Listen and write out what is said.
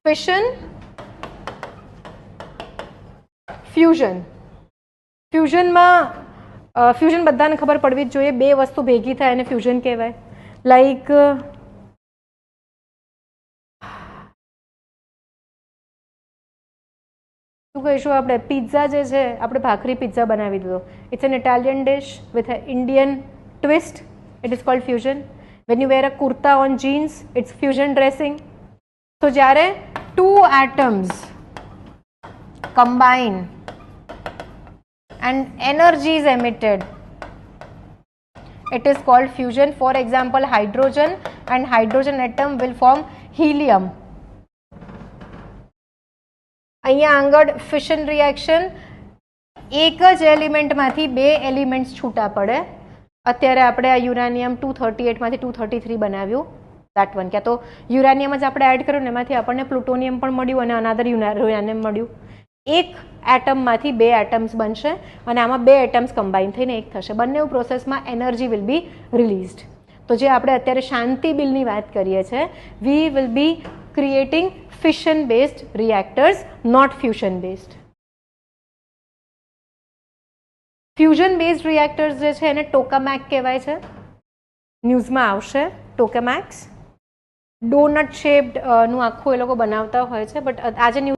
Fission, fusion. ફ્યુઝનમાં fusion બધાને ખબર પડવી જ જોઈએ, બે વસ્તુ ભેગી થાય અને ફ્યુઝન કહેવાય. લાઈક શું કહીશું આપણે, પિઝા જે છે, આપણે ભાખરી પિઝા બનાવી દીધો. It's an Italian dish with a Indian twist. It is called fusion. When you wear a kurta on jeans, it's fusion dressing. તો જ્યારે two atoms combine and energy is emitted, it is called fusion. For example, hydrogen and hydrogen atom will form helium. અહીંયા આગળ fission reaction, એક જ એલિમેન્ટમાંથી બે elements છૂટા પડે. અત્યારે આપણે આ યુરાનિયમ 238 માંથી 233 બનાવ્યું, that one. ક્યાં તો યુરાનિયમ જ આપણે એડ કર્યું ને એમાંથી આપણને પ્લુટોનિયમ પણ મળ્યું અને અનાદર યુરાનિયમ મળ્યું. એક એટમમાંથી બે એટમ્સ બનશે અને આમાં બે એટમ્સ કમ્બાઈન થઈને એક થશે. બંને પ્રોસેસમાં એનર્જી વિલ બી રિલીઝડ. તો જે આપણે અત્યારે શાંતિ બિલની વાત કરીએ છીએ, we will be creating fission based reactors, not fusion based. Fusion based reactors જે છે એને ટોકામેક કહેવાય છે. ન્યૂઝમાં આવશે ટોકામેક્સ. ડોનટ શેપ્ડ નું આખું એ લોકો બનાવતા હોય છે, બટ આજે ન્યૂઝ